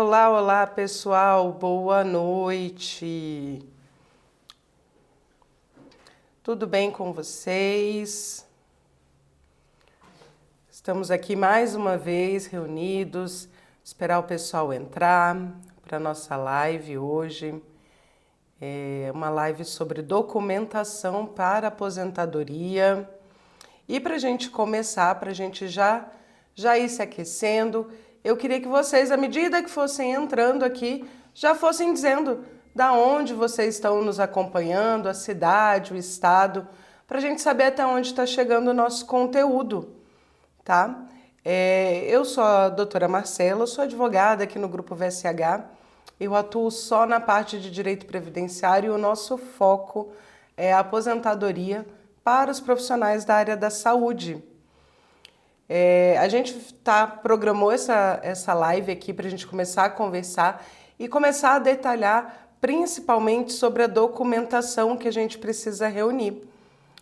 Olá, olá pessoal, boa noite. Tudo bem com vocês? Estamos aqui mais uma vez reunidos, esperar o pessoal entrar para a nossa live hoje. É uma live sobre documentação para aposentadoria. E para a gente começar, para a gente já ir se aquecendo, eu queria que vocês, à medida que fossem entrando aqui, já fossem dizendo da onde vocês estão nos acompanhando, a cidade, o estado, para a gente saber até onde está chegando o nosso conteúdo, tá? Eu sou a doutora Marcela, eu sou advogada aqui no Grupo VSH, eu atuo só na parte de direito previdenciário e o nosso foco é a aposentadoria para os profissionais da área da saúde. A gente programou essa live aqui para a gente começar a conversar e começar a detalhar principalmente sobre a documentação que a gente precisa reunir.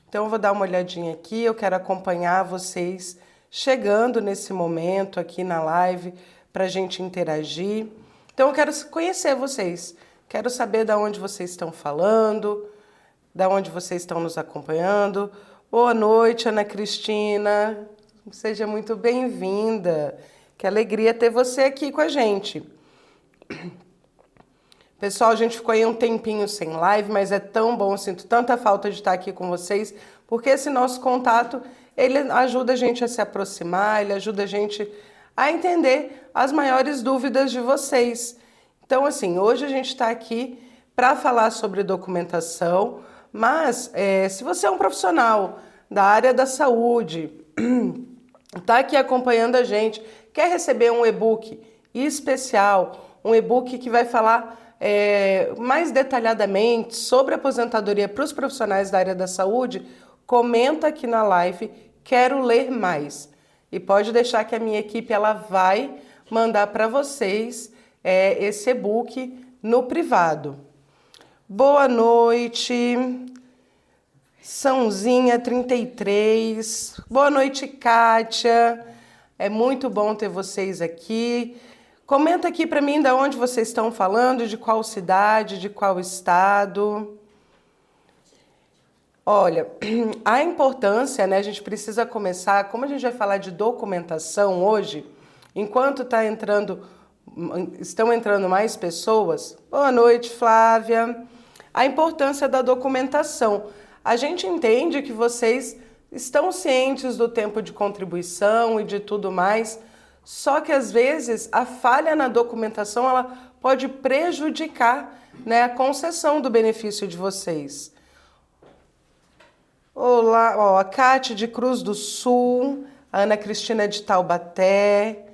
Então eu vou dar uma olhadinha aqui, eu quero acompanhar vocês chegando nesse momento aqui na live para a gente interagir. Então eu quero conhecer vocês, quero saber de onde vocês estão falando, de onde vocês estão nos acompanhando. Boa noite, Ana Cristina. Seja muito bem-vinda. Que alegria ter você aqui com a gente. Pessoal, a gente ficou aí um tempinho sem live, mas é tão bom, sinto tanta falta de estar aqui com vocês, porque esse nosso contato, ele ajuda a gente a se aproximar, ele ajuda a gente a entender as maiores dúvidas de vocês. Então, assim, hoje a gente está aqui para falar sobre documentação, mas se você é um profissional da área da saúde, está aqui acompanhando a gente, quer receber um e-book especial, um e-book que vai falar mais detalhadamente sobre aposentadoria para os profissionais da área da saúde, comenta aqui na live, quero ler mais. E pode deixar que a minha equipe ela vai mandar para vocês esse e-book no privado. Boa noite. Sãozinha 33, boa noite, Kátia, é muito bom ter vocês aqui. Comenta aqui para mim de onde vocês estão falando, de qual cidade, de qual estado. Olha, a importância, né, a gente precisa começar, como a gente vai falar de documentação hoje, enquanto estão entrando mais pessoas, boa noite, Flávia, a importância da documentação. A gente entende que vocês estão cientes do tempo de contribuição e de tudo mais, só que às vezes a falha na documentação ela pode prejudicar, né, a concessão do benefício de vocês. Olá, ó, a Cátia de Cruz do Sul, a Ana Cristina de Taubaté.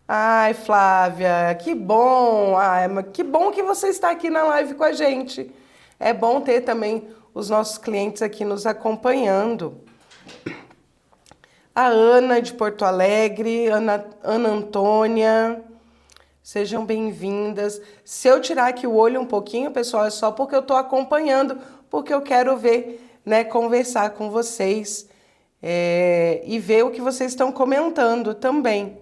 Ai, Flávia, que bom! Que bom que você está aqui na live com a gente. É bom ter também os nossos clientes aqui nos acompanhando. A Ana de Porto Alegre, Ana Antônia, sejam bem-vindas. Se eu tirar aqui o olho um pouquinho, pessoal, é só porque eu estou acompanhando, porque eu quero ver, né, conversar com vocês e ver o que vocês estão comentando também.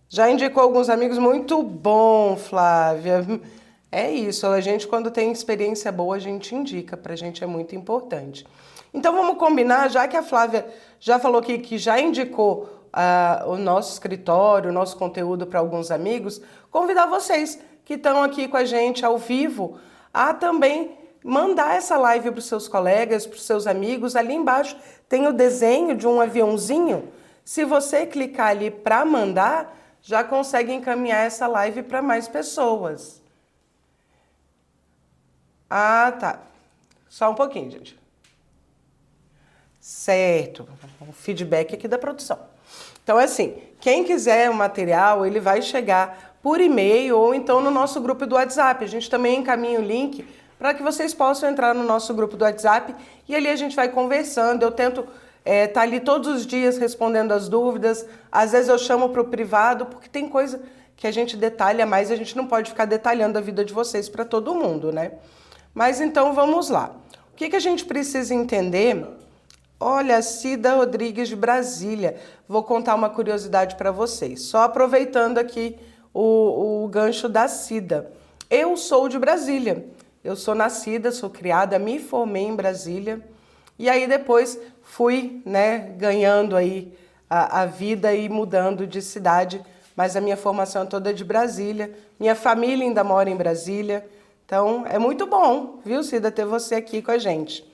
Já indicou alguns amigos, muito bom, Flávia. É isso, a gente quando tem experiência boa, a gente indica, pra gente é muito importante. Então vamos combinar, já que a Flávia já falou que já indicou o nosso escritório, o nosso conteúdo para alguns amigos, convidar vocês que estão aqui com a gente ao vivo a também mandar essa live para os seus colegas, para os seus amigos. Ali embaixo tem o desenho de um aviãozinho. Se você clicar ali para mandar, já consegue encaminhar essa live para mais pessoas. Ah, tá. Só um pouquinho, gente. Certo. O feedback aqui da produção. Então, assim, quem quiser o material, ele vai chegar por e-mail ou então no nosso grupo do WhatsApp. A gente também encaminha o link para que vocês possam entrar no nosso grupo do WhatsApp e ali a gente vai conversando. Eu tento estar ali todos os dias respondendo as dúvidas. Às vezes eu chamo para o privado, porque tem coisa que a gente detalha mais e a gente não pode ficar detalhando a vida de vocês para todo mundo, né? Mas então vamos lá. O que a gente precisa entender? Olha, Cida Rodrigues de Brasília. Vou contar uma curiosidade para vocês. Só aproveitando aqui o gancho da Cida. Eu sou de Brasília. Eu sou nascida, sou criada, me formei em Brasília. E aí depois fui, ganhando aí a vida e mudando de cidade. Mas a minha formação é toda de Brasília. Minha família ainda mora em Brasília. Então é muito bom, viu, Cida, ter você aqui com a gente.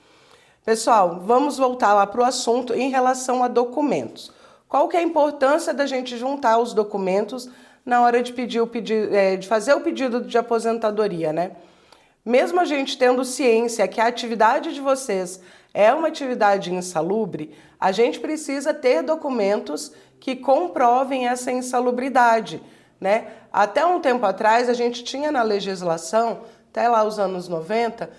Pessoal, vamos voltar lá para o assunto em relação a documentos. Qual que é a importância da gente juntar os documentos na hora de de fazer o pedido de aposentadoria, né? Mesmo a gente tendo ciência que a atividade de vocês é uma atividade insalubre, a gente precisa ter documentos que comprovem essa insalubridade, né? Até um tempo atrás, a gente tinha na legislação, até lá os anos 90,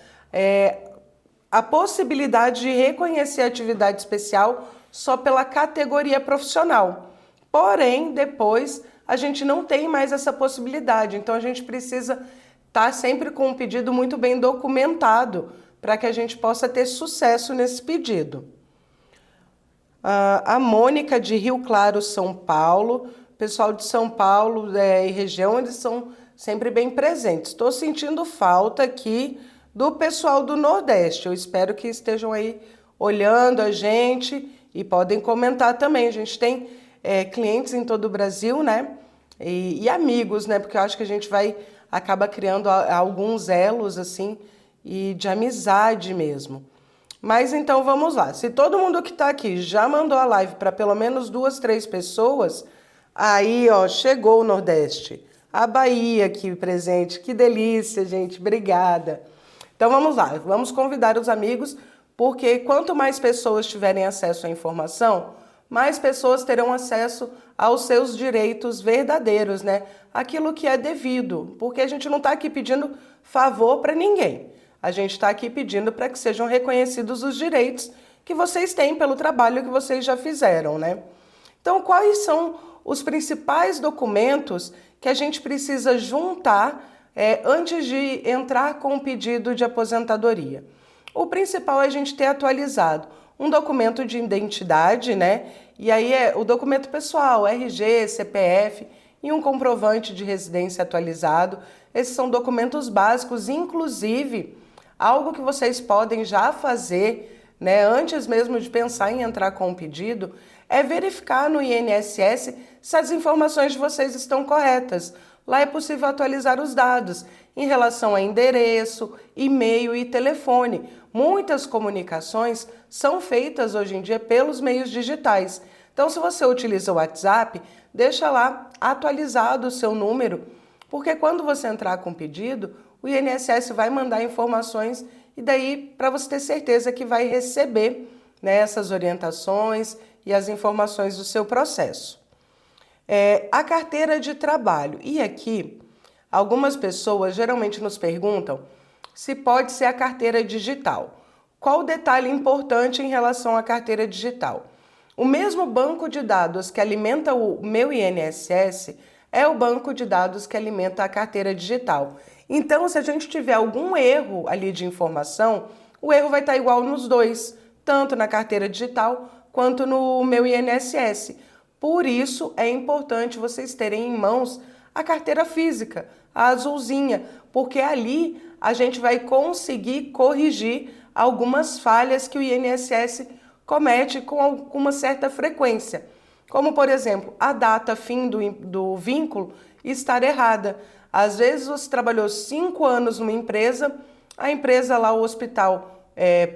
a possibilidade de reconhecer a atividade especial só pela categoria profissional. Porém, depois, a gente não tem mais essa possibilidade. Então, a gente precisa estar sempre com um pedido muito bem documentado para que a gente possa ter sucesso nesse pedido. A Mônica de Rio Claro, São Paulo. Pessoal de São Paulo e região, eles são sempre bem presentes. Estou sentindo falta aqui do pessoal do Nordeste. Eu espero que estejam aí olhando a gente e podem comentar também. A gente tem clientes em todo o Brasil, né? E amigos, né? Porque eu acho que a gente acaba criando alguns elos, assim, e de amizade mesmo. Mas então vamos lá. Se todo mundo que está aqui já mandou a live para pelo menos 2, 3 pessoas, aí, ó, chegou o Nordeste. A Bahia aqui presente. Que delícia, gente. Obrigada. Então vamos lá, vamos convidar os amigos, porque quanto mais pessoas tiverem acesso à informação, mais pessoas terão acesso aos seus direitos verdadeiros, né? Aquilo que é devido, porque a gente não está aqui pedindo favor para ninguém. A gente está aqui pedindo para que sejam reconhecidos os direitos que vocês têm pelo trabalho que vocês já fizeram, né? Então, quais são os principais documentos que a gente precisa juntar antes de entrar com o pedido de aposentadoria? O principal é a gente ter atualizado um documento de identidade, né? E aí é o documento pessoal, RG, CPF e um comprovante de residência atualizado. Esses são documentos básicos, inclusive algo que vocês podem já fazer, né, antes mesmo de pensar em entrar com o pedido, é verificar no INSS se as informações de vocês estão corretas. Lá é possível atualizar os dados em relação a endereço, e-mail e telefone. Muitas comunicações são feitas hoje em dia pelos meios digitais. Então, se você utiliza o WhatsApp, deixa lá atualizado o seu número, porque quando você entrar com o pedido, o INSS vai mandar informações e daí para você ter certeza que vai receber, né, essas orientações e as informações do seu processo. A carteira de trabalho. E aqui, algumas pessoas geralmente nos perguntam se pode ser a carteira digital. Qual o detalhe importante em relação à carteira digital? O mesmo banco de dados que alimenta o meu INSS é o banco de dados que alimenta a carteira digital. Então, se a gente tiver algum erro ali de informação, o erro vai estar igual nos dois, tanto na carteira digital quanto no meu INSS. Por isso, é importante vocês terem em mãos a carteira física, a azulzinha, porque ali a gente vai conseguir corrigir algumas falhas que o INSS comete com uma certa frequência. Como, por exemplo, a data fim do vínculo estar errada. Às vezes você trabalhou 5 anos numa empresa, a empresa lá, o hospital,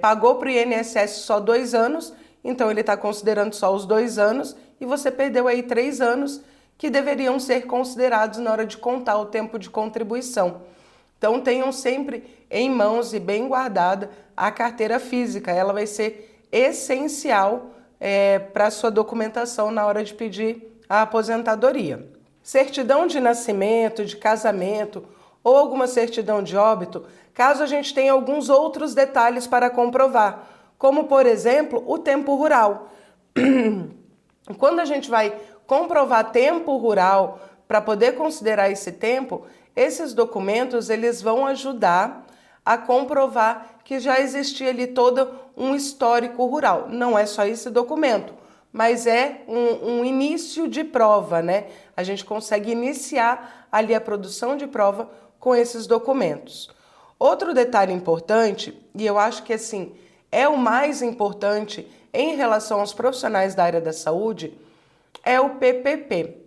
pagou para o INSS só 2 anos, então ele está considerando só os 2 anos e você perdeu aí 3 anos que deveriam ser considerados na hora de contar o tempo de contribuição. Então tenham sempre em mãos e bem guardada a carteira física, ela vai ser essencial para a sua documentação na hora de pedir a aposentadoria. Certidão de nascimento, de casamento ou alguma certidão de óbito, caso a gente tenha alguns outros detalhes para comprovar, como, por exemplo, o tempo rural. Quando a gente vai comprovar tempo rural para poder considerar esse tempo, esses documentos eles vão ajudar a comprovar que já existia ali todo um histórico rural. Não é só esse documento, mas é um início de prova, né? A gente consegue iniciar ali a produção de prova com esses documentos. Outro detalhe importante, e eu acho que assim é o mais importante em relação aos profissionais da área da saúde, é o PPP.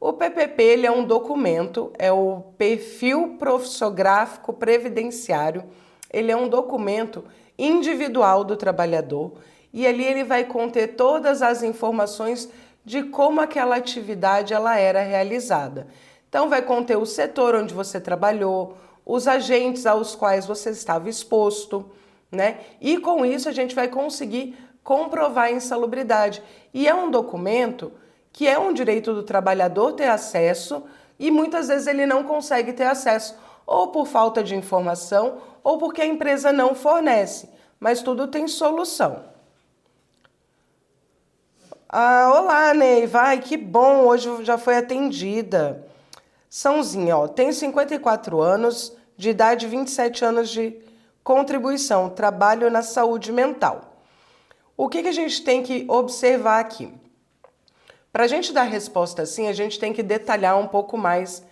O PPP ele é um documento, é o Perfil Profissiográfico Previdenciário. Ele é um documento individual do trabalhador e ali ele vai conter todas as informações de como aquela atividade ela era realizada. Então vai conter o setor onde você trabalhou, os agentes aos quais você estava exposto, né? E com isso a gente vai conseguir comprovar a insalubridade. E é um documento que é um direito do trabalhador ter acesso e muitas vezes ele não consegue ter acesso, ou por falta de informação, ou porque a empresa não fornece. Mas tudo tem solução. Ah, olá, Ney. Vai, que bom, hoje já foi atendida. Sãozinha, ó, tem 54 anos, de idade 27 anos de contribuição, trabalho na saúde mental. O que a gente tem que observar aqui? Para a gente dar resposta assim, a gente tem que detalhar um pouco mais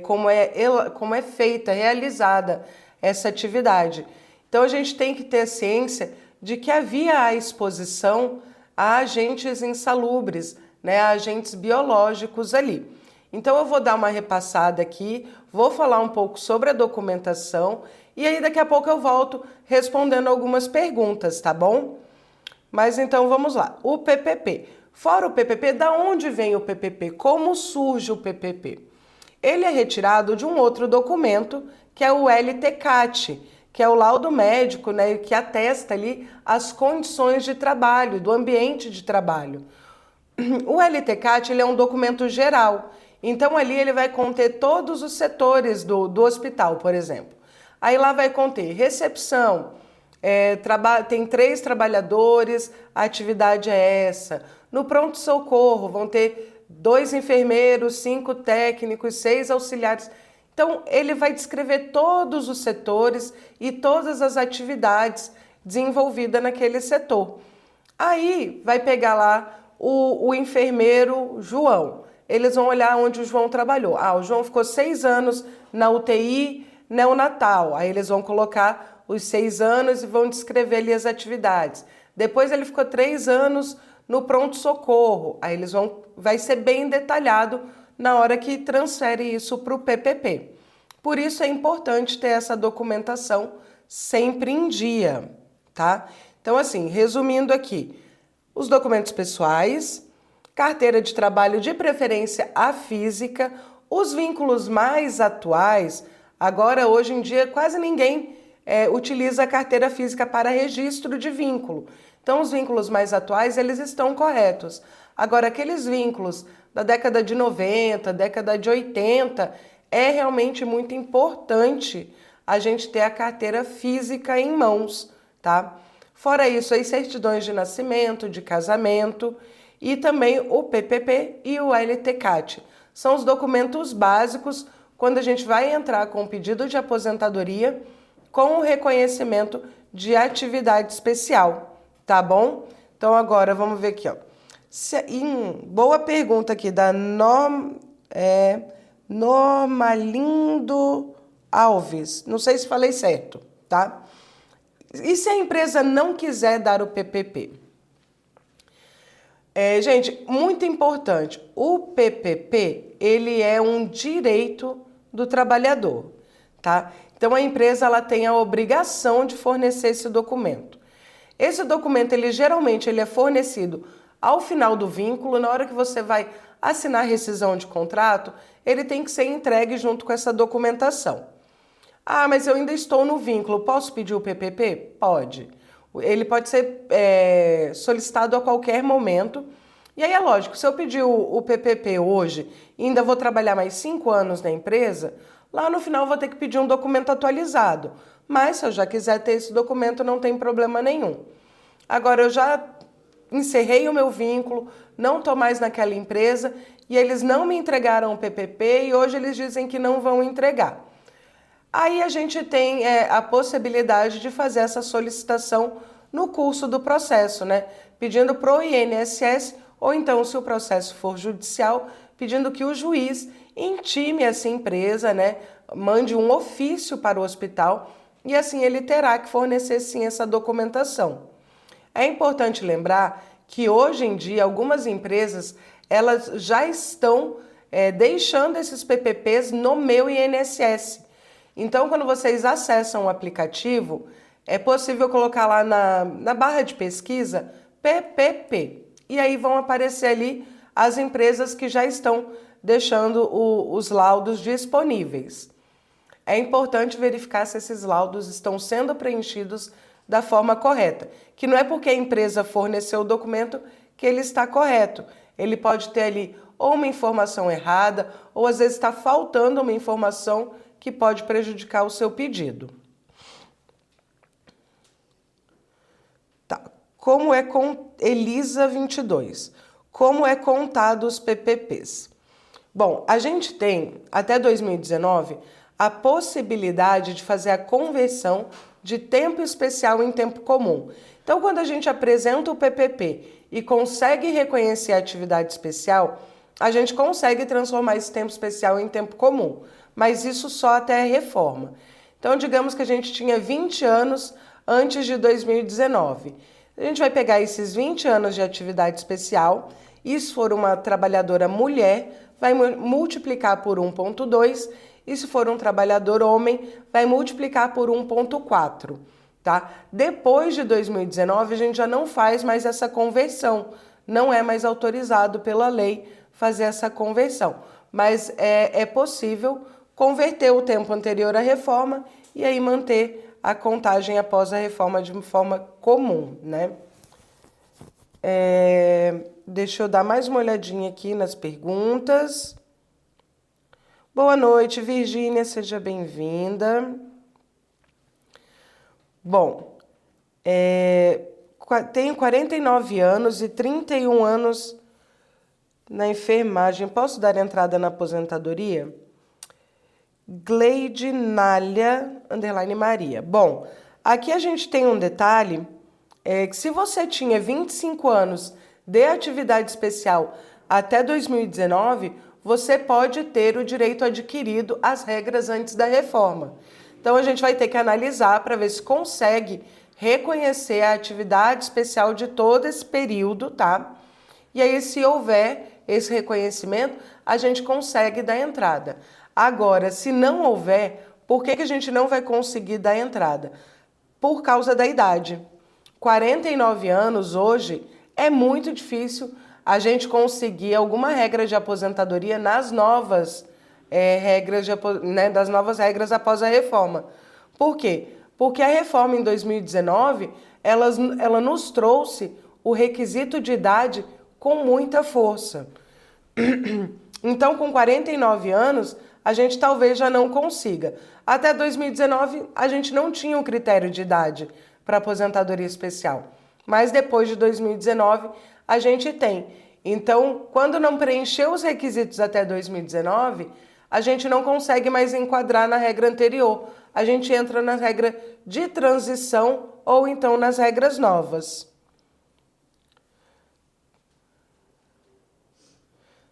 como é feita, realizada essa atividade. Então a gente tem que ter ciência de que havia a exposição a agentes insalubres, né, a agentes biológicos ali. Então eu vou dar uma repassada aqui, vou falar um pouco sobre a documentação e aí daqui a pouco eu volto respondendo algumas perguntas, tá bom? Mas então vamos lá. O PPP. Fora o PPP, da onde vem o PPP? Como surge o PPP? Ele é retirado de um outro documento, que é o LTCAT, que é o laudo médico, né, que atesta ali as condições de trabalho, do ambiente de trabalho. O LTCAT ele é um documento geral, então ali ele vai conter todos os setores do hospital, por exemplo. Aí lá vai conter recepção, tem 3 trabalhadores, a atividade é essa. No pronto-socorro vão ter 2 enfermeiros, 5 técnicos, 6 auxiliares. Então, ele vai descrever todos os setores e todas as atividades desenvolvidas naquele setor. Aí, vai pegar lá o enfermeiro João. Eles vão olhar onde o João trabalhou. Ah, o João ficou 6 anos na UTI neonatal. Aí, eles vão colocar os 6 anos e vão descrever ali as atividades. Depois, ele ficou 3 anos no pronto-socorro. Aí, vai ser bem detalhado na hora que transfere isso para o PPP. Por isso é importante ter essa documentação sempre em dia, tá? Então, assim, resumindo aqui, os documentos pessoais, carteira de trabalho de preferência a física, os vínculos mais atuais, agora hoje em dia quase ninguém utiliza a carteira física para registro de vínculo. Então, os vínculos mais atuais, eles estão corretos. Agora, aqueles vínculos da década de 90, década de 80, é realmente muito importante a gente ter a carteira física em mãos, tá? Fora isso, as certidões de nascimento, de casamento e também o PPP e o LTCAT. São os documentos básicos quando a gente vai entrar com o pedido de aposentadoria com o reconhecimento de atividade especial, tá bom? Então agora vamos ver aqui, ó. Boa pergunta aqui da Normalindo Alves. Não sei se falei certo, tá? E se a empresa não quiser dar o PPP? Gente, muito importante. O PPP, ele é um direito do trabalhador, tá? Então a empresa ela tem a obrigação de fornecer esse documento. Esse documento, geralmente é fornecido ao final do vínculo, na hora que você vai assinar a rescisão de contrato, ele tem que ser entregue junto com essa documentação. Ah, mas eu ainda estou no vínculo, posso pedir o PPP? Pode. Ele pode ser solicitado a qualquer momento. E aí é lógico, se eu pedir o PPP hoje e ainda vou trabalhar mais 5 anos na empresa, lá no final eu vou ter que pedir um documento atualizado. Mas se eu já quiser ter esse documento, não tem problema nenhum. Agora, eu já encerrei o meu vínculo, não estou mais naquela empresa e eles não me entregaram o PPP e hoje eles dizem que não vão entregar. aí a gente tem a possibilidade de fazer essa solicitação no curso do processo, né? Pedindo para o INSS, ou então, se o processo for judicial, pedindo que o juiz intime essa empresa, né? Mande um ofício para o hospital e assim ele terá que fornecer sim essa documentação. É importante lembrar que hoje em dia algumas empresas elas já estão deixando esses PPPs no Meu INSS. Então, quando vocês acessam o aplicativo, é possível colocar lá na barra de pesquisa PPP. E aí vão aparecer ali as empresas que já estão deixando os laudos disponíveis. É importante verificar se esses laudos estão sendo preenchidos da forma correta, que não é porque a empresa forneceu o documento que ele está correto. Ele pode ter ali ou uma informação errada, ou às vezes está faltando uma informação que pode prejudicar o seu pedido. Tá. Como é com Elisa 22? Como é contado os PPPs? Bom, a gente tem até 2019 a possibilidade de fazer a conversão de tempo especial em tempo comum. Então, quando a gente apresenta o PPP e consegue reconhecer a atividade especial, a gente consegue transformar esse tempo especial em tempo comum, mas isso só até a reforma. Então, digamos que a gente tinha 20 anos antes de 2019. A gente vai pegar esses 20 anos de atividade especial e, se for uma trabalhadora mulher, vai multiplicar por 1,2, e se for um trabalhador homem, vai multiplicar por 1,4, tá? Depois de 2019, a gente já não faz mais essa conversão, não é mais autorizado pela lei fazer essa conversão, mas é possível converter o tempo anterior à reforma e aí manter a contagem após a reforma de forma comum, né? Deixa eu dar mais uma olhadinha aqui nas perguntas. Boa noite, Virgínia, seja bem-vinda. Bom, tenho 49 anos e 31 anos na enfermagem. Posso dar entrada na aposentadoria? Gleide Nália, _ Maria. Bom, aqui a gente tem um detalhe, que se você tinha 25 anos de atividade especial até 2019, você pode ter o direito adquirido às regras antes da reforma. Então, a gente vai ter que analisar para ver se consegue reconhecer a atividade especial de todo esse período, tá? E aí, se houver esse reconhecimento, a gente consegue dar entrada. Agora, se não houver, por que a gente não vai conseguir dar entrada? Por causa da idade. 49 anos hoje é muito difícil a gente conseguir alguma regra de aposentadoria nas novas regras, das novas regras após a reforma. Por quê? Porque a reforma em 2019, ela nos trouxe o requisito de idade com muita força. Então, com 49 anos, a gente talvez já não consiga. Até 2019, a gente não tinha um critério de idade para aposentadoria especial. Mas depois de 2019, a gente tem. Então, quando não preencheu os requisitos até 2019, a gente não consegue mais enquadrar na regra anterior. A gente entra na regra de transição ou então nas regras novas.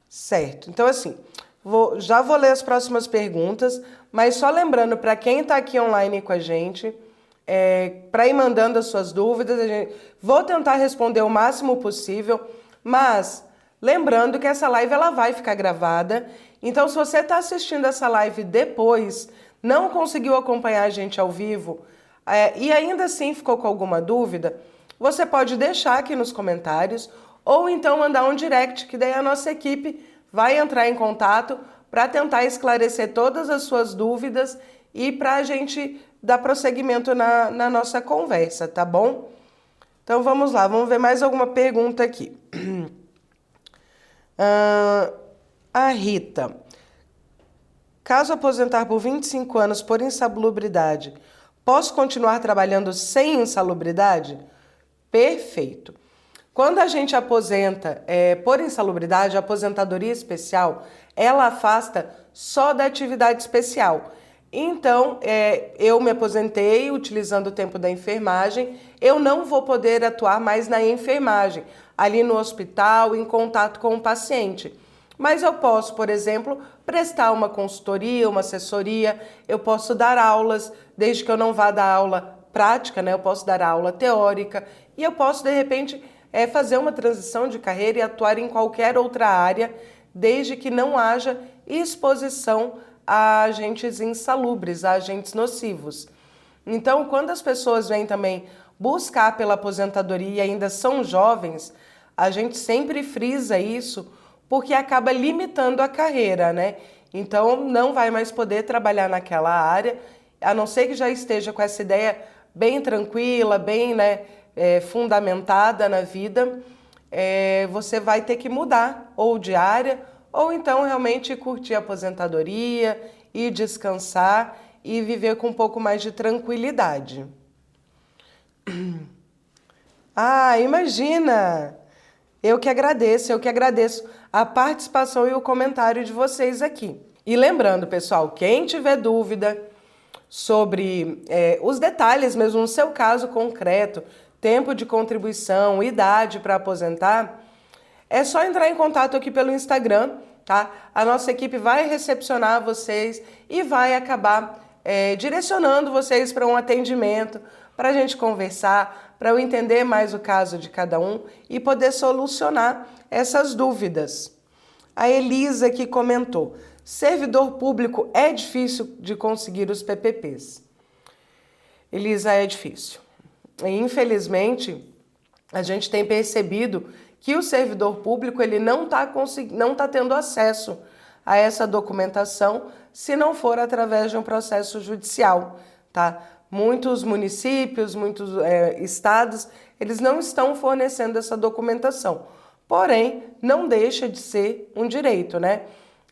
Certo. Então, assim, já vou ler as próximas perguntas, mas só lembrando para quem está aqui online com a gente, para ir mandando as suas dúvidas, vou tentar responder o máximo possível, mas lembrando que essa live ela vai ficar gravada, então se você está assistindo essa live depois, não conseguiu acompanhar a gente ao vivo e ainda assim ficou com alguma dúvida, você pode deixar aqui nos comentários ou então mandar um direct, que daí a nossa equipe vai entrar em contato para tentar esclarecer todas as suas dúvidas e para a gente dar prosseguimento na nossa conversa, tá bom? Então vamos lá, vamos ver mais alguma pergunta aqui. A Rita. Caso aposentar por 25 anos por insalubridade, posso continuar trabalhando sem insalubridade? Perfeito. Quando a gente aposenta por insalubridade, a aposentadoria especial, ela afasta só da atividade especial. Então, eu me aposentei utilizando o tempo da enfermagem, eu não vou poder atuar mais na enfermagem, ali no hospital, em contato com o paciente. Mas eu posso, por exemplo, prestar uma consultoria, uma assessoria, eu posso dar aulas, desde que eu não vá dar aula prática, né? Eu posso dar aula teórica e eu posso, de repente, fazer uma transição de carreira e atuar em qualquer outra área, desde que não haja exposição a agentes insalubres, a agentes nocivos. Então, quando as pessoas vêm também buscar pela aposentadoria e ainda são jovens, a gente sempre frisa isso porque acaba limitando a carreira, né? Então, não vai mais poder trabalhar naquela área, a não ser que já esteja com essa ideia bem tranquila, bem, né, fundamentada na vida, você vai ter que mudar ou de área ou então realmente curtir a aposentadoria e descansar e viver com um pouco mais de tranquilidade. Ah, imagina! Eu que agradeço a participação e o comentário de vocês aqui. E lembrando, pessoal, quem tiver dúvida sobre os detalhes mesmo no seu caso concreto, tempo de contribuição, idade para aposentar, é só entrar em contato aqui pelo Instagram, tá? A nossa equipe vai recepcionar vocês e vai acabar direcionando vocês para um atendimento, para a gente conversar, para eu entender mais o caso de cada um e poder solucionar essas dúvidas. A Elisa aqui comentou: servidor público é difícil de conseguir os PPPs. Elisa, é difícil. E, infelizmente, a gente tem percebido que o servidor público ele não tá tendo acesso a essa documentação se não for através de um processo judicial, tá? Muitos municípios, muitos estados, eles não estão fornecendo essa documentação. Porém, não deixa de ser um direito, né?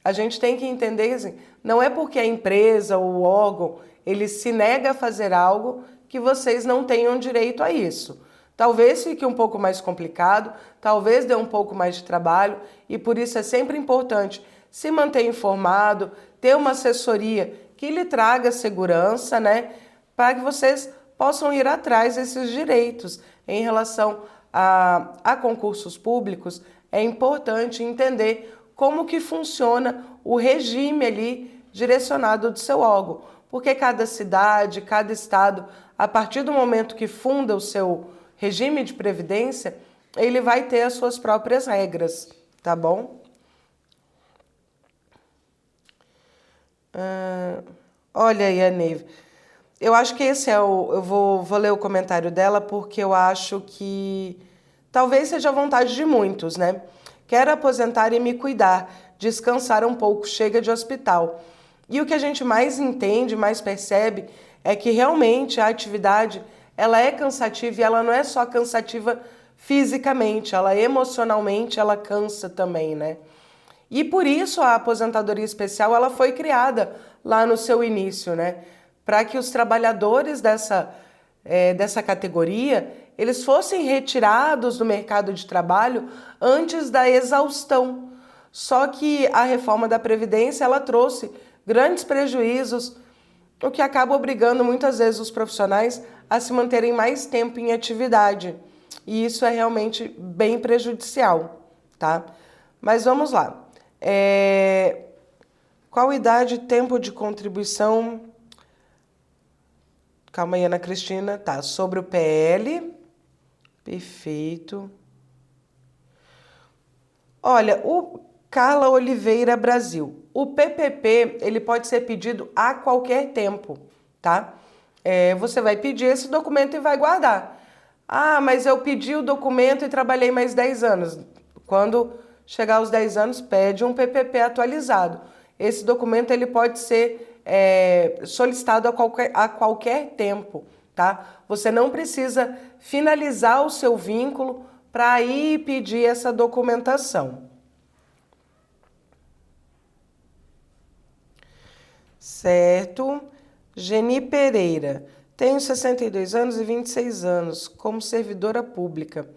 A gente tem que entender assim, não é porque a empresa ou o órgão ele se nega a fazer algo que vocês não tenham direito a isso. Talvez fique um pouco mais complicado, talvez dê um pouco mais de trabalho e por isso é sempre importante se manter informado, ter uma assessoria que lhe traga segurança, né, para que vocês possam ir atrás desses direitos. Em relação a concursos públicos, é importante entender como que funciona o regime ali direcionado do seu órgão, porque cada cidade, cada estado, a partir do momento que funda o seu regime de previdência, ele vai ter as suas próprias regras, tá bom? Olha aí a Neiva. Eu acho que esse eu vou ler o comentário dela porque eu acho que talvez seja a vontade de muitos, né? Quero aposentar e me cuidar, descansar um pouco, chega de hospital. E o que a gente mais entende, mais percebe, é que realmente a atividade ela é cansativa e ela não é só cansativa fisicamente, ela emocionalmente ela cansa também, né? E por isso a aposentadoria especial ela foi criada lá no seu início, né? Para que os trabalhadores dessa categoria eles fossem retirados do mercado de trabalho antes da exaustão. Só que a reforma da Previdência ela trouxe grandes prejuízos, o que acaba obrigando muitas vezes os profissionais a se manterem mais tempo em atividade. E isso é realmente bem prejudicial, tá? Mas vamos lá. Qual idade e tempo de contribuição? Calma aí, Ana Cristina. Tá, sobre o PL. Perfeito. Olha, o Carla Oliveira Brasil. O PPP, ele pode ser pedido a qualquer tempo, tá? Você vai pedir esse documento e vai guardar. Ah, mas eu pedi o documento e trabalhei mais 10 anos. Quando chegar aos 10 anos, pede um PPP atualizado. Esse documento ele pode ser solicitado a qualquer tempo, tá? Você não precisa finalizar o seu vínculo para ir pedir essa documentação. Certo. Geni Pereira. Tenho 62 anos e 26 anos como servidora pública.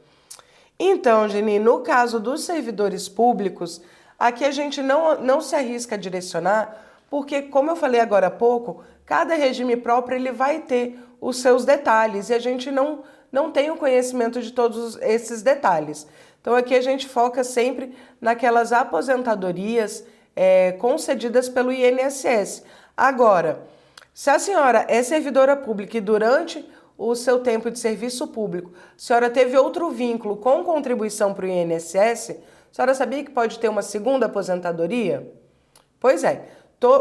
Então, Geni, no caso dos servidores públicos, aqui a gente não se arrisca a direcionar, Porque, como eu falei agora há pouco, cada regime próprio ele vai ter os seus detalhes e a gente não tem o conhecimento de todos esses detalhes. Então aqui a gente foca sempre naquelas aposentadorias concedidas pelo INSS. Agora, se a senhora é servidora pública e durante o seu tempo de serviço público, a senhora teve outro vínculo com contribuição para o INSS, a senhora sabia que pode ter uma segunda aposentadoria? Pois é,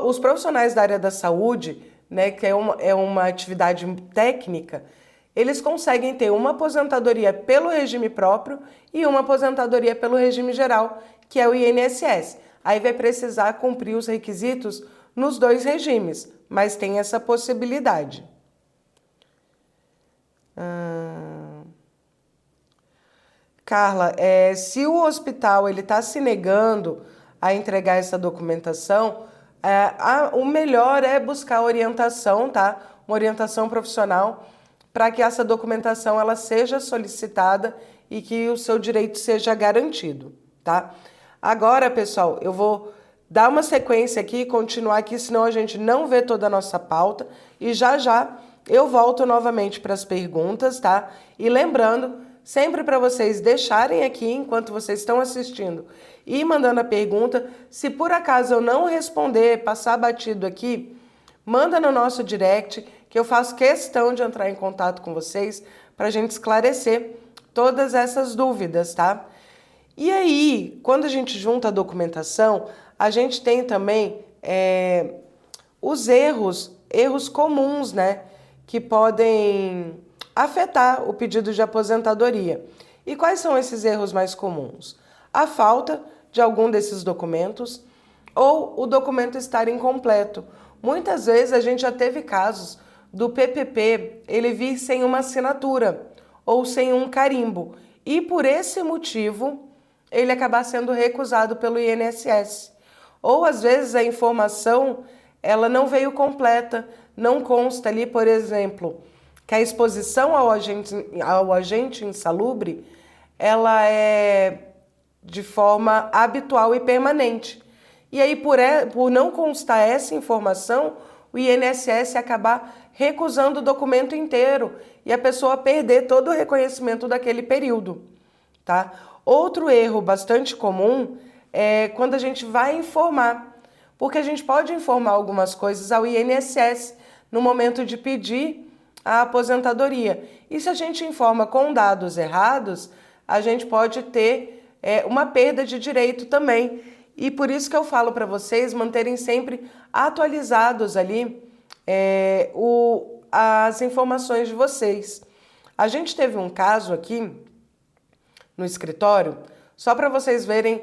os profissionais da área da saúde, né, que é uma atividade técnica, eles conseguem ter uma aposentadoria pelo regime próprio e uma aposentadoria pelo regime geral, que é o INSS. Aí vai precisar cumprir os requisitos nos dois regimes, mas tem essa possibilidade. Carla, se o hospital ele está se negando a entregar essa documentação, o melhor é buscar orientação, tá? Uma orientação profissional para que essa documentação ela seja solicitada e que o seu direito seja garantido, tá? Agora, pessoal, eu vou dar uma sequência aqui e continuar aqui, senão a gente não vê toda a nossa pauta e já eu volto novamente para as perguntas, tá? E lembrando, sempre para vocês deixarem aqui, enquanto vocês estão assistindo, e mandando a pergunta. Se por acaso eu não responder, passar batido aqui, manda no nosso direct, que eu faço questão de entrar em contato com vocês para a gente esclarecer todas essas dúvidas, tá? E aí, quando a gente junta a documentação, a gente tem também os erros comuns, né? Que podem afetar o pedido de aposentadoria. E quais são esses erros mais comuns? A falta de algum desses documentos ou o documento estar incompleto. Muitas vezes a gente já teve casos do PPP ele vir sem uma assinatura ou sem um carimbo e por esse motivo ele acabar sendo recusado pelo INSS. Ou às vezes a informação ela não veio completa, não consta ali, por exemplo, que a exposição ao agente insalubre ela é de forma habitual e permanente. E aí, por não constar essa informação, o INSS acabar recusando o documento inteiro e a pessoa perder todo o reconhecimento daquele período, tá? Outro erro bastante comum é quando a gente vai informar, porque a gente pode informar algumas coisas ao INSS no momento de pedir a aposentadoria. E se a gente informa com dados errados, a gente pode ter uma perda de direito também. E por isso que eu falo para vocês manterem sempre atualizados ali as informações de vocês. A gente teve um caso aqui no escritório, só para vocês verem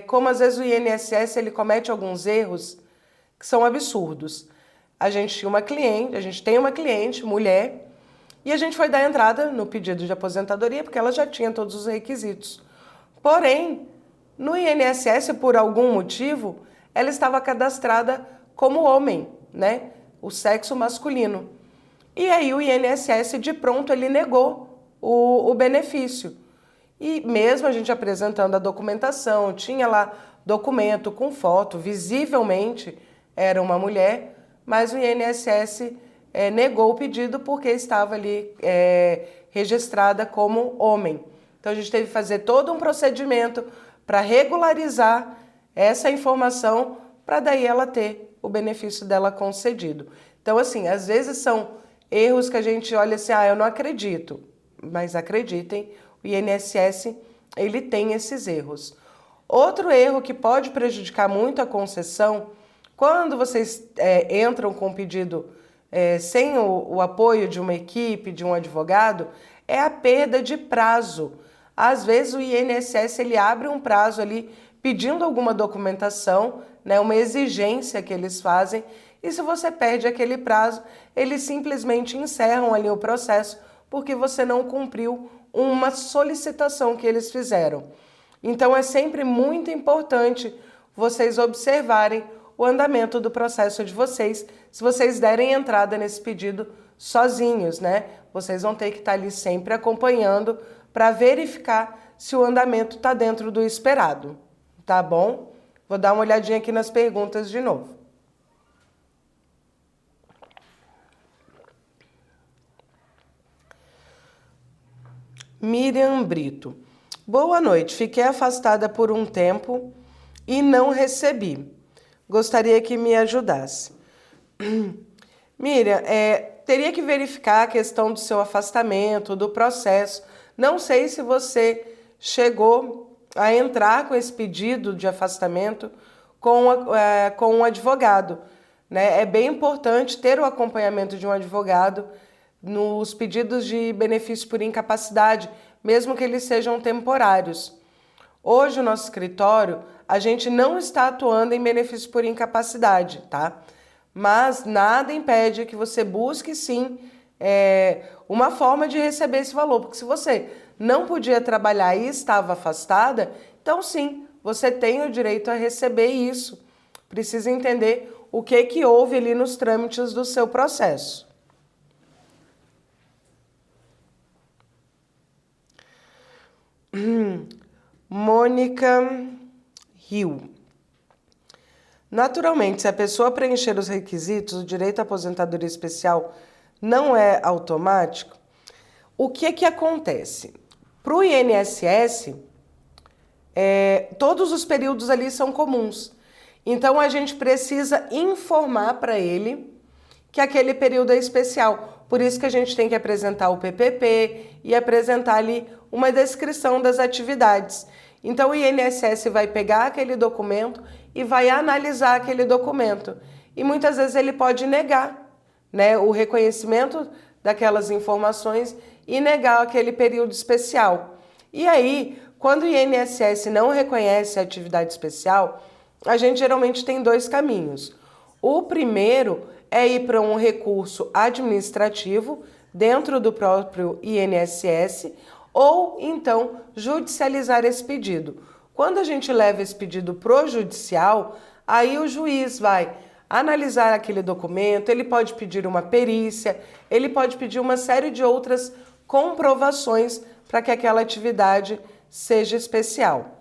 como às vezes o INSS ele comete alguns erros que são absurdos. A gente tem uma cliente, mulher, e a gente foi dar entrada no pedido de aposentadoria porque ela já tinha todos os requisitos. Porém, no INSS, por algum motivo, ela estava cadastrada como homem, né? O sexo masculino. E aí o INSS, de pronto, ele negou o benefício. E mesmo a gente apresentando a documentação, tinha lá documento com foto, visivelmente era uma mulher, mas o INSS negou o pedido porque estava ali registrada como homem. Então a gente teve que fazer todo um procedimento para regularizar essa informação para daí ela ter o benefício dela concedido. Então assim, às vezes são erros que a gente olha assim, eu não acredito, mas acreditem, o INSS ele tem esses erros. Outro erro que pode prejudicar muito a concessão, quando vocês entram com o pedido sem o apoio de uma equipe, de um advogado, é a perda de prazo. Às vezes o INSS ele abre um prazo ali pedindo alguma documentação, né, uma exigência que eles fazem, e se você perde aquele prazo, eles simplesmente encerram ali o processo porque você não cumpriu uma solicitação que eles fizeram. Então é sempre muito importante vocês observarem o andamento do processo de vocês. Se vocês derem entrada nesse pedido sozinhos, né? Vocês vão ter que estar ali sempre acompanhando para verificar se o andamento está dentro do esperado, tá bom? Vou dar uma olhadinha aqui nas perguntas de novo. Miriam Brito. Boa noite. Fiquei afastada por um tempo e não recebi. Gostaria que me ajudasse. Miriam, teria que verificar a questão do seu afastamento, do processo. Não sei se você chegou a entrar com esse pedido de afastamento com um advogado, né? É bem importante ter o acompanhamento de um advogado nos pedidos de benefício por incapacidade, mesmo que eles sejam temporários. Hoje, o nosso escritório, a gente não está atuando em benefício por incapacidade, tá? Mas nada impede que você busque, sim, uma forma de receber esse valor. Porque se você não podia trabalhar e estava afastada, então, sim, você tem o direito a receber isso. Precisa entender o que houve ali nos trâmites do seu processo. Mônica Rio. Naturalmente, se a pessoa preencher os requisitos, o direito à aposentadoria especial não é automático. O que acontece? Para o INSS, todos os períodos ali são comuns. Então, a gente precisa informar para ele que aquele período é especial. Por isso que a gente tem que apresentar o PPP e apresentar ali uma descrição das atividades. Então, o INSS vai pegar aquele documento e vai analisar aquele documento. E muitas vezes ele pode negar, né, o reconhecimento daquelas informações e negar aquele período especial. E aí, quando o INSS não reconhece a atividade especial, a gente geralmente tem dois caminhos. O primeiro é ir para um recurso administrativo dentro do próprio INSS ou então judicializar esse pedido. Quando a gente leva esse pedido pro judicial, aí o juiz vai analisar aquele documento, ele pode pedir uma perícia, ele pode pedir uma série de outras comprovações para que aquela atividade seja especial.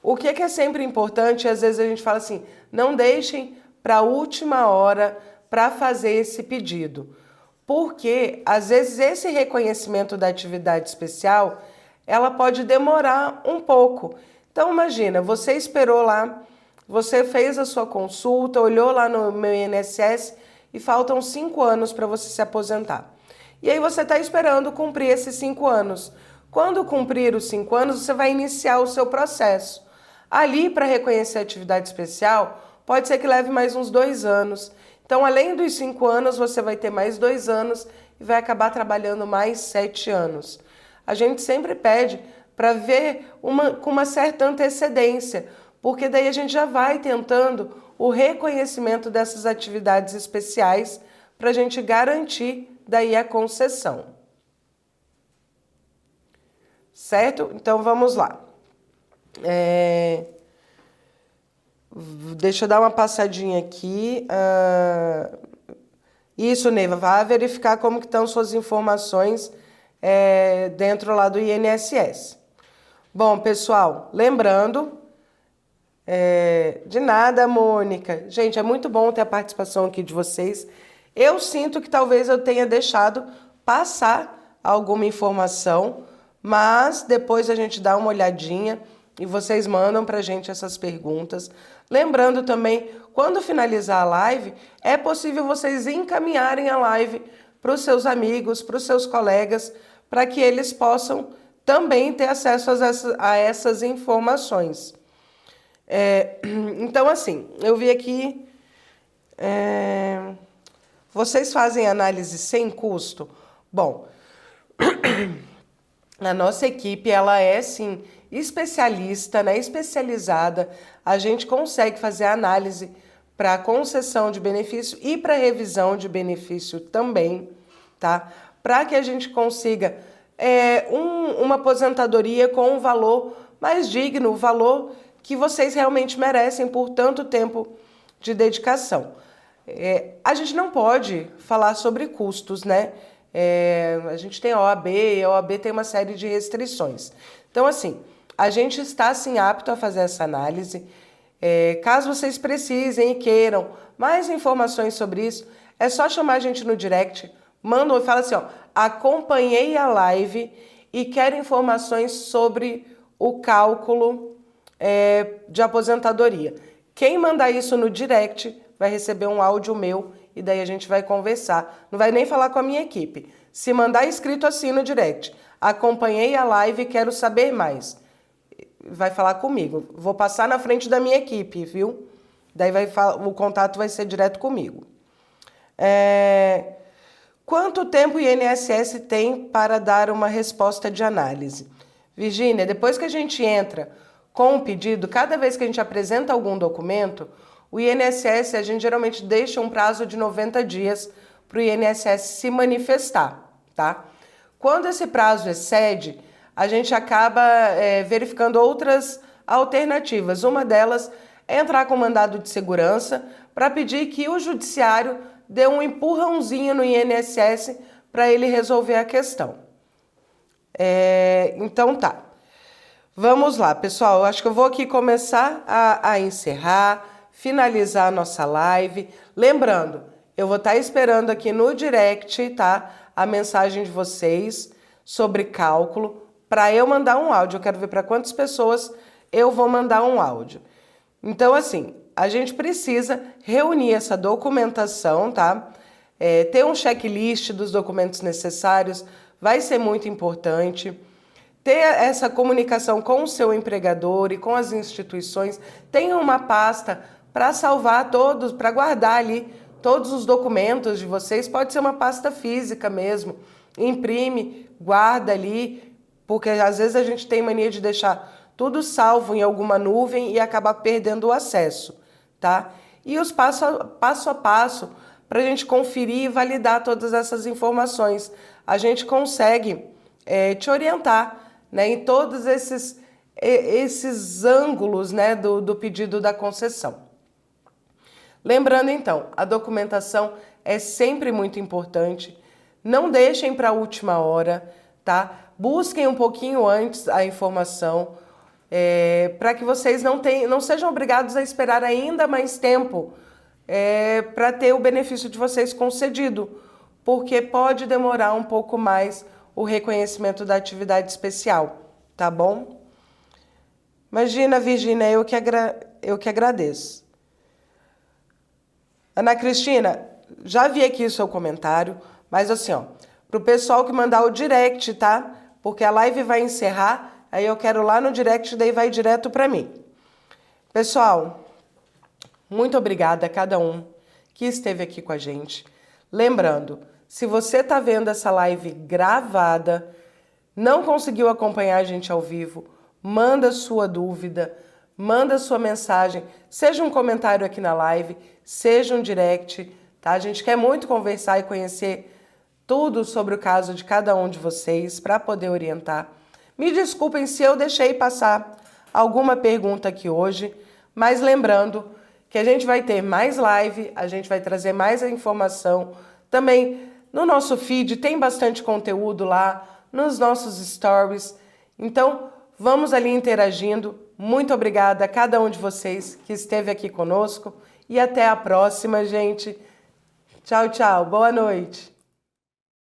O que é sempre importante, às vezes a gente fala assim, não deixem para a última hora para fazer esse pedido. Porque, às vezes, esse reconhecimento da atividade especial, ela pode demorar um pouco. Então, imagina, você esperou lá, você fez a sua consulta, olhou lá no meu INSS e faltam 5 anos para você se aposentar. E aí você está esperando cumprir esses 5 anos. Quando cumprir os 5 anos, você vai iniciar o seu processo. Ali, para reconhecer a atividade especial, pode ser que leve mais uns 2 anos. Então, além dos 5 anos, você vai ter mais 2 anos e vai acabar trabalhando mais 7 anos. A gente sempre pede para ver com uma certa antecedência, porque daí a gente já vai tentando o reconhecimento dessas atividades especiais para a gente garantir daí a concessão. Certo? Então, vamos lá. Deixa eu dar uma passadinha aqui. Isso, Neiva, vá verificar como que estão suas informações dentro lá do INSS. Bom, pessoal, lembrando, de nada, Mônica. Gente, é muito bom ter a participação aqui de vocês. Eu sinto que talvez eu tenha deixado passar alguma informação, mas depois a gente dá uma olhadinha e vocês mandam pra gente essas perguntas. Lembrando também, quando finalizar a live, é possível vocês encaminharem a live para os seus amigos, para os seus colegas, para que eles possam também ter acesso a essas informações. Então, assim, eu vi aqui, vocês fazem análise sem custo? Bom, a nossa equipe, ela é, sim, especialista, né, especializada. A gente consegue fazer análise para concessão de benefício e para revisão de benefício também, tá? Para que a gente consiga uma aposentadoria com um valor mais digno, o valor que vocês realmente merecem por tanto tempo de dedicação. A gente não pode falar sobre custos, né? A gente tem a OAB e a OAB tem uma série de restrições. Então, assim, a gente está, sim, apto a fazer essa análise. Caso vocês precisem e queiram mais informações sobre isso, é só chamar a gente no direct, manda e fala assim, ó, acompanhei a live e quer informações sobre o cálculo de aposentadoria. Quem mandar isso no direct vai receber um áudio meu e daí a gente vai conversar. Não vai nem falar com a minha equipe. Se mandar escrito assim no direct, acompanhei a live e quero saber mais, vai falar comigo. Vou passar na frente da minha equipe, viu? Daí o contato vai ser direto comigo. Quanto tempo o INSS tem para dar uma resposta de análise? Virgínia, depois que a gente entra com o pedido, cada vez que a gente apresenta algum documento, o INSS, a gente geralmente deixa um prazo de 90 dias para o INSS se manifestar, tá? Quando esse prazo excede, a gente acaba verificando outras alternativas. Uma delas é entrar com mandado de segurança para pedir que o judiciário dê um empurrãozinho no INSS para ele resolver a questão. Então tá. Vamos lá, pessoal. Eu acho que eu vou aqui começar a encerrar, finalizar a nossa live. Lembrando, eu vou estar esperando aqui no direct, tá? A mensagem de vocês sobre cálculo para eu mandar um áudio. Eu quero ver para quantas pessoas eu vou mandar um áudio. Então, assim, a gente precisa reunir essa documentação, tá? Ter um checklist dos documentos necessários vai ser muito importante. Ter essa comunicação com o seu empregador e com as instituições. Tenha uma pasta para salvar todos, para guardar ali todos os documentos de vocês. Pode ser uma pasta física mesmo. Imprime, guarda ali, porque às vezes a gente tem mania de deixar tudo salvo em alguma nuvem e acabar perdendo o acesso, tá? E os passo a passo para a gente conferir e validar todas essas informações. A gente consegue te orientar, né, em todos esses ângulos, né, do pedido da concessão. Lembrando então, a documentação é sempre muito importante. Não deixem para a última hora, tá? Busquem um pouquinho antes a informação, para que vocês não sejam obrigados a esperar ainda mais tempo para ter o benefício de vocês concedido, porque pode demorar um pouco mais o reconhecimento da atividade especial, tá bom? Imagina, Virgínia, eu que agradeço. Ana Cristina, já vi aqui o seu comentário, mas assim, ó, pro pessoal que mandar o direct, tá? Porque a live vai encerrar, aí eu quero lá no direct, daí vai direto para mim. Pessoal, muito obrigada a cada um que esteve aqui com a gente. Lembrando, se você está vendo essa live gravada, não conseguiu acompanhar a gente ao vivo, manda sua dúvida, manda sua mensagem, seja um comentário aqui na live, seja um direct, tá? A gente quer muito conversar e conhecer tudo sobre o caso de cada um de vocês para poder orientar. Me desculpem se eu deixei passar alguma pergunta aqui hoje, mas lembrando que a gente vai ter mais live, a gente vai trazer mais informação. Também no nosso feed tem bastante conteúdo lá, nos nossos stories. Então, vamos ali interagindo. Muito obrigada a cada um de vocês que esteve aqui conosco. E até a próxima, gente. Tchau, tchau. Boa noite.